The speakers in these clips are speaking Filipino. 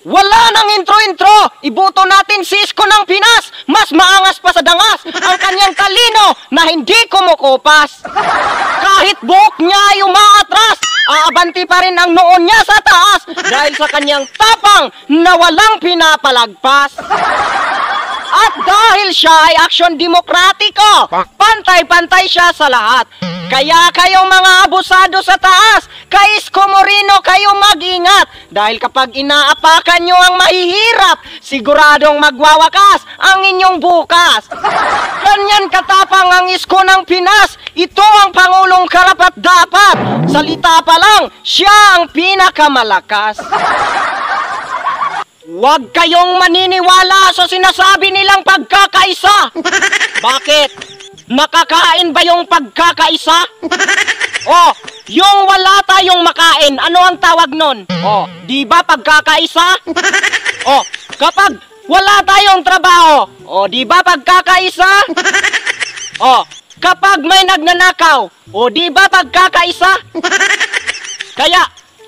Wala nang intro-intro! Iboto natin si Isko ng Pinas! Mas maangas pa sa dangas ang kanyang talino na hindi kumukupas! Kahit buhok niya ay umaatras, aabanti pa rin ang noon niya sa taas dahil sa kanyang tapang na walang pinapalagpas! At dahil siya ay aksyon demokratiko, pantay-pantay siya sa lahat. Kaya kayong mga abusado sa taas, kay Isko Moreno kayo mag-ingat. Dahil kapag inaapakan nyo ang mahihirap, siguradong magwawakas ang inyong bukas. Ganyan katapang ang Isko ng Pinas. Ito ang Pangulong karapat-dapat. Salita pa lang, siya ang pinakamalakas. Huwag kayong maniniwala sa sinasabi nilang pagkakaisa. Bakit? Nakakain ba yung pagkakaisa? Oh, yung wala tayong makain, ano ang tawag nun? Oh, di ba pagkakaisa? Oh, kapag wala tayong trabaho, oh, di ba pagkakaisa? Oh, kapag may nagnanakaw, oh, di ba pagkakaisa? Kaya,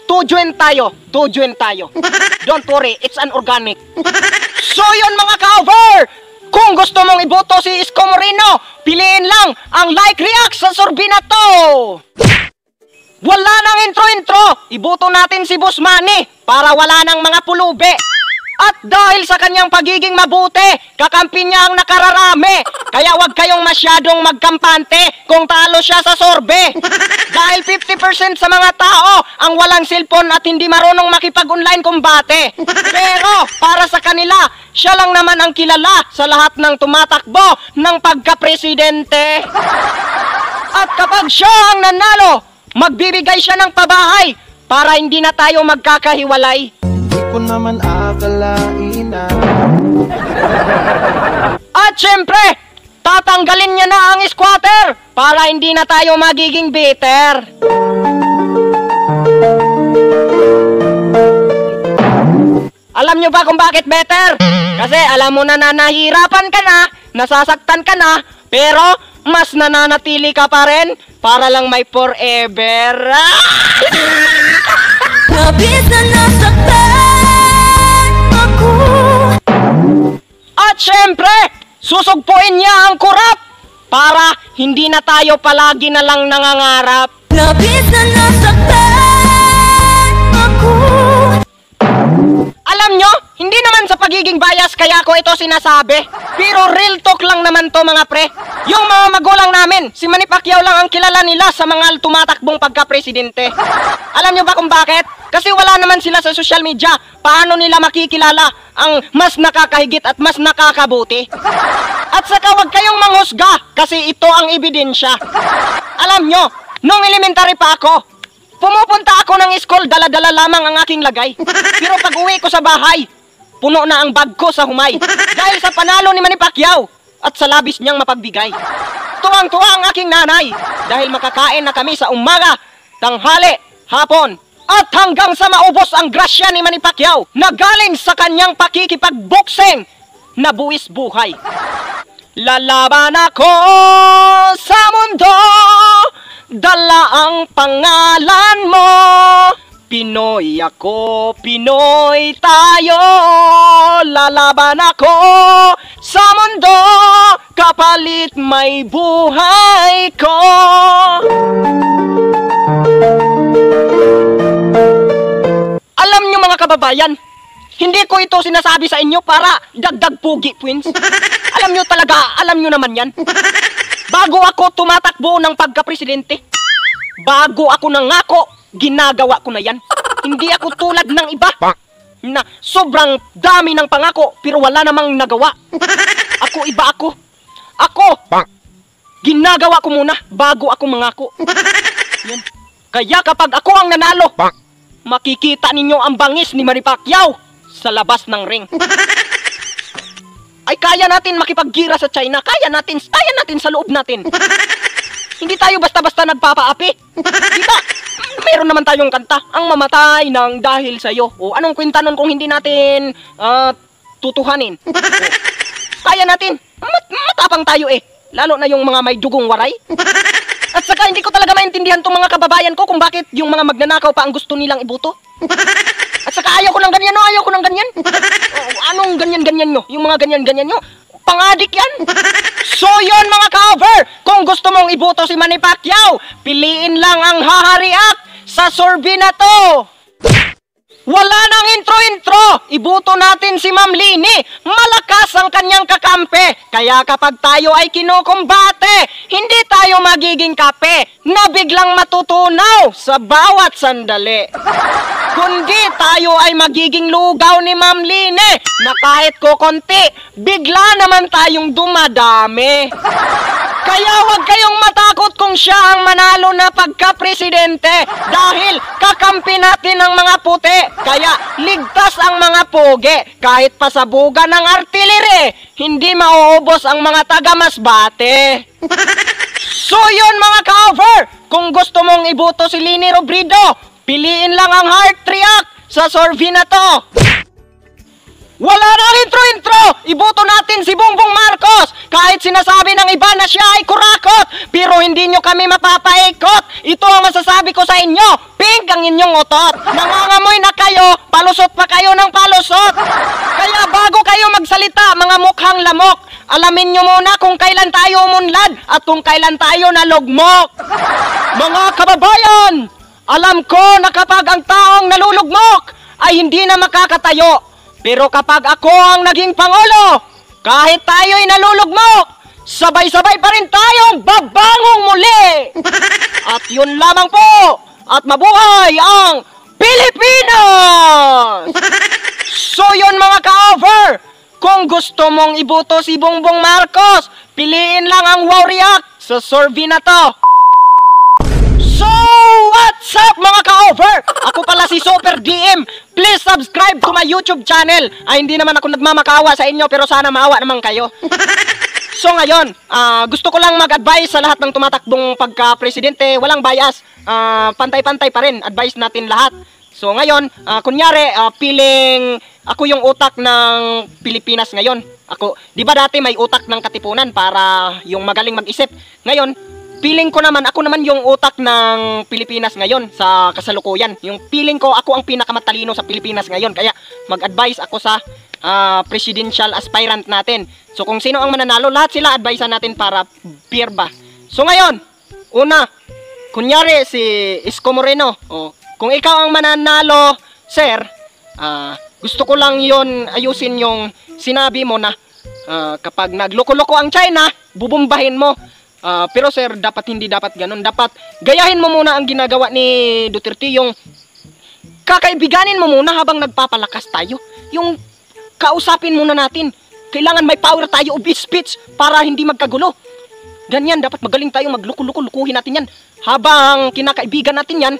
tujuin tayo. Don't worry, it's an organic. So yun mga ka-over! Kung gusto mong iboto si Isko Moreno, piliin lang ang like react sa survey na to. Wala nang intro-intro, iboto natin si Boss Manny para wala nang mga pulube. At dahil sa kanyang pagiging mabuti, kakampi niya ang nakararami. Kaya wag kayong masyadong magkampante kung talo siya sa sorbe. Dahil 50% sa mga tao ang walang cellphone at hindi marunong makipag-online kumbate. Pero para sa kanila, siya lang naman ang kilala sa lahat ng tumatakbo ng pagka-presidente. At kapag siya ang nanalo, magbibigay siya ng pabahay para hindi na tayo magkakahiwalay. Di ko naman akalain na. At syempre, tatanggalin niya na ang squatter para hindi na tayo magiging bitter. Alam nyo ba kung bakit better? Kasi alam mo na nahihirapan ka na, nasasaktan ka na, pero mas nananatili ka pa rin para lang may forever. Labis na nasaktan ako. At syempre, susugpuin niya ang kurap para hindi na tayo palagi na lang nangangarap. Labis na nasaktan ako. Alam nyo, hindi naman sa pagiging bias kaya ko ito sinasabi. Pero real talk lang naman to mga pre. Yung mga magulang namin, si Manny Pacquiao lang ang kilala nila sa mga tumatakbong pagka-presidente. Alam nyo ba kung bakit? Kasi wala naman sila sa social media. Paano nila makikilala ang mas nakakahigit at mas nakakabuti? At saka wag kayong manghusga kasi ito ang ebidensya. Alam nyo, nung elementary pa ako, pumupunta ako ng school, dala-dala lamang ang aking lagay. Pero pag uwi ko sa bahay, puno na ang bag ko sa humay. Dahil sa panalo ni Manny Pacquiao at sa labis niyang mapagbigay. Tuwang-tuwa ang aking nanay dahil makakain na kami sa umaga, tanghali, hapon. At hanggang sa maubos ang grasya ni Manny Pacquiao na galing sa kanyang pakikipag-boxing na buwis buhay. Lalaban ako sa mundo, dala ang pangalan mo. Pinoy ako, Pinoy tayo. Lalaban ako sa mundo, kapalit may buhay ko. Alam nyo mga kababayan, hindi ko ito sinasabi sa inyo para dagdag pugi, Pwins. Alam nyo talaga, alam nyo naman yan. Bago ako tumatakbo ng pagka-presidente, bago ako nangako, ginagawa ko na yan. Hindi ako tulad ng iba na sobrang dami ng pangako pero wala namang nagawa. Ako iba ako. Ako, ginagawa ko muna bago ako mangako. Yan. Kaya kapag ako ang nanalo, makikita ninyo ang bangis ni Manny Pacquiao sa labas ng ring. Ay kaya natin makipaggira sa China, kaya natin sa loob natin. Hindi tayo basta-basta nagpapaapi. Diba? Meron naman tayong kanta, ang mamatay ng dahil sa'yo. O anong kwenta nun kung hindi natin tutuhanin? O, kaya natin, matapang tayo eh. Lalo na yung mga may dugong waray. At saka hindi ko talaga maintindihan tong mga kababayan ko kung bakit yung mga magnanakaw pa ang gusto nilang iboto. At saka ayaw ko ng ganyan, no? Ayaw ko ng ganyan. ganyan nyo, yung mga ganyan-ganyan nyo, pangadik yan. So yun mga ka-over, kung gusto mong iboto si Manny Pacquiao, piliin lang ang hahariak sa survey na to. Wala nang intro-intro, iboto natin si Ma'am Lini. Malakas ang kanyang kakampi. Kaya kapag tayo ay kinukumbate, hindi tayo magiging kape na biglang matutunaw sa bawat sandali. Kundi tayo ay magiging lugaw ni Ma'am Lini na kahit kukunti, bigla naman tayong dumadami. Kaya huwag kayong matakot kung siya ang manalo na pagka-presidente dahil kakampi natin ang mga puti. Kaya ligtas ang mga poge. Kahit pasabugan ng artillery, hindi mauubos ang mga taga-Masbate. So yun mga ka-over, kung gusto mong iboto si Lini Robredo, piliin lang ang heart react sa survey na to. Wala nang intro-intro! Iboto natin si Bongbong Marcos! Kahit sinasabi ng iba na siya ay kurakot, pero hindi nyo kami mapapaikot. Ito ang masasabi ko sa inyo, pink ang inyong otot. Nangangamoy na kayo, palusot pa kayo ng palusot. Kaya bago kayo magsalita, mga mukhang lamok, alamin nyo muna kung kailan tayo umunlad at kung kailan tayo nalugmok. Mga kababayan, alam ko na kapag ang taong nalulugmok ay hindi na makakatayo. Pero kapag ako ang naging Pangulo, kahit tayo'y nalulugmok, sabay-sabay pa rin tayong babangong muli. At yun lamang po, at mabuhay ang Pilipinas! So yun mga ka-over, kung gusto mong iboto si Bongbong Marcos, piliin lang ang wow react sa survey na to. So, what's up mga ka-over? Ako pala si Super DM. Please subscribe to my YouTube channel. Ay, hindi naman ako nagmamakaawa sa inyo, pero sana maawa naman kayo. So ngayon, gusto ko lang mag-advise sa lahat ng tumatakbong pagka-presidente. Walang bias, pantay-pantay pa rin. Advice natin lahat. So ngayon, kunyari, piling ako yung utak ng Pilipinas ngayon. Ako, di ba dati may utak ng Katipunan para yung magaling mag-isip? Ngayon, feeling ko naman, ako naman yung utak ng Pilipinas ngayon sa kasalukuyan. Yung feeling ko, ako ang pinakamatalino sa Pilipinas ngayon. Kaya mag-advise ako sa presidential aspirant natin. So kung sino ang mananalo, lahat sila advisean natin para beer ba. So ngayon, una, kunyari si Isko Moreno. Kung ikaw ang mananalo, sir, gusto ko lang yon ayusin yung sinabi mo na kapag nagloko-loko ang China, bubumbahin mo. Pero sir, hindi dapat ganun. Dapat gayahin mo muna ang ginagawa ni Duterte. Yung kakaibiganin mo muna habang nagpapalakas tayo. Yung kausapin muna natin. Kailangan may power tayo of speech para hindi magkagulo. Ganyan, dapat magaling tayo magluko-luko-lukuhin natin yan. Habang kinakaibigan natin yan,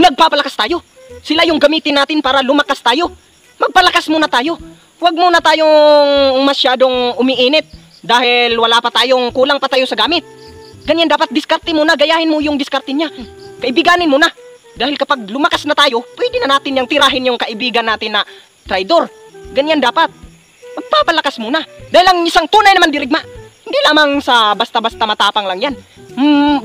nagpapalakas tayo. Sila yung gamitin natin para lumakas tayo. Magpalakas muna tayo. Huwag muna tayong masyadong umiinit. Dahil kulang pa tayo sa gamit. Ganyan, dapat diskarte muna, gayahin mo yung diskarte niya. Kaibiganin mo na. Dahil kapag lumakas na tayo, pwede na natin yung tirahin yung kaibigan natin na traidor. Ganyan dapat. Magpapalakas muna. Dahil ang isang tunay naman dirigma, hindi lamang sa basta-basta matapang lang yan.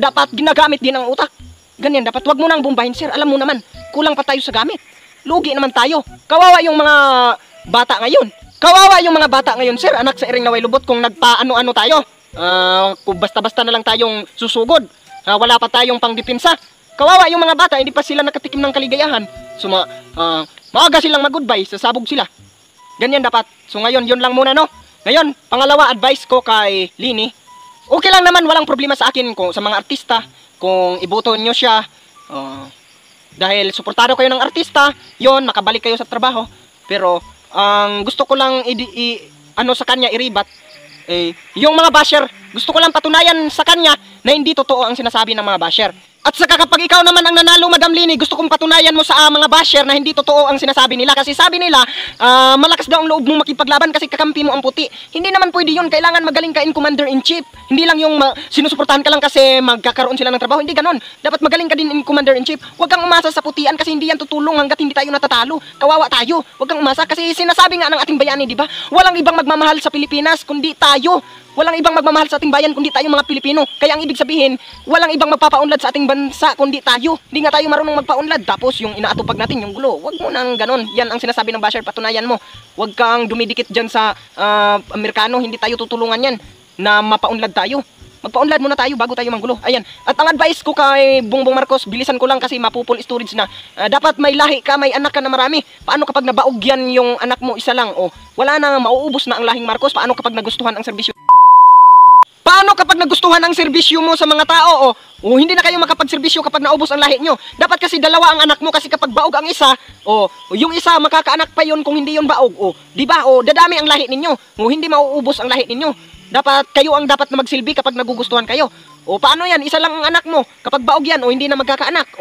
Dapat ginagamit din ang utak. Ganyan, dapat wag mo nang bombahin, sir. Alam mo naman, kulang pa tayo sa gamit. Lugi naman tayo. Kawawa yung mga bata ngayon. Kawawa yung mga bata ngayon, sir, anak sa iring naway lubot kung nagpa-ano-ano tayo. Kung basta-basta na lang tayong susugod. Wala pa tayong pangdipinsa. Kawawa yung mga bata, hindi pa sila nakatikim ng kaligayahan. So, maaga silang mag-goodbye, sasabog sila. Ganyan dapat. So, ngayon, yun lang muna, no? Ngayon, pangalawa, advice ko kay Lini. Okay lang naman, walang problema sa akin kung sa mga artista. Kung iboto nyo siya, dahil suportado kayo ng artista, yun, makabalik kayo sa trabaho. Pero, ang gusto ko lang sa kanya iribat, yung mga basher, gusto ko lang patunayan sa kanya na hindi totoo ang sinasabi ng mga basher. At saka kapag ikaw naman ang nanalo, Madam Lini, gusto kong patunayan mo sa mga basher na hindi totoo ang sinasabi nila. Kasi sabi nila, malakas daw ang loob mong makipaglaban kasi kakampi mo ang puti. Hindi naman pwede yun. Kailangan magaling ka in commander-in-chief. Hindi lang yung sinusuportahan ka lang kasi magkakaroon sila ng trabaho. Hindi ganon. Dapat magaling ka din in commander-in-chief. Huwag kang umasa sa putian kasi hindi yan tutulong hanggat hindi tayo natatalo. Kawawa tayo. Huwag kang umasa kasi sinasabi nga ng ating bayani, di ba? Walang ibang magmamahal sa Pilipinas kundi tayo. Walang ibang magmamahal sa ating bayan kundi tayong mga Pilipino. Kaya ang ibig sabihin, walang ibang magpapaunlad sa ating bansa bansa kundi tayo. Hindi nga tayo marunong magpaunlad. Tapos yung inaatupag natin yung gulo. Wag mo nang ganon. Yan ang sinasabi ng basher, patunayan mo. Wag kang dumidikit dyan sa Amerikano. Hindi tayo tutulungan yan na mapaunlad tayo. Magpaunlad muna tayo bago tayo manggulo. Ayan. At ang advice ko kay Bongbong Marcos, bilisan ko lang kasi mapupul storage na. Dapat may lahi ka, may anak ka na marami. Paano kapag nabaog yan yung anak mo isa lang? O, wala na, mauubos na ang lahing Marcos. Paano kapag nagustuhan ang serbisyo? Paano kapag nagustuhan ang serbisyo mo sa mga tao? O hindi na kayo makapagserbisyo kapag naubos ang lahi nyo. Dapat kasi dalawa ang anak mo kasi kapag baog ang isa, yung isa makakaanak pa yon kung hindi yon baog. Di ba? Dadami ang lahi ninyo. Hindi mauubos ang lahi ninyo. Dapat kayo ang dapat na magsilbi kapag nagugustuhan kayo. Paano yan? Isa lang ang anak mo. Kapag baog yan, hindi na magkakaanak.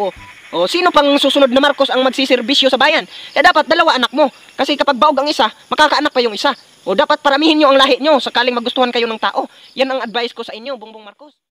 Sino pang susunod na Marcos ang magsiserbisyo sa bayan? Kaya dapat dalawa anak mo. Kasi kapag baog ang isa, makakaanak pa yung isa. Dapat paramihin nyo ang lahi nyo sakaling magustuhan kayo ng tao. Yan ang advice ko sa inyo, Bongbong Marcos.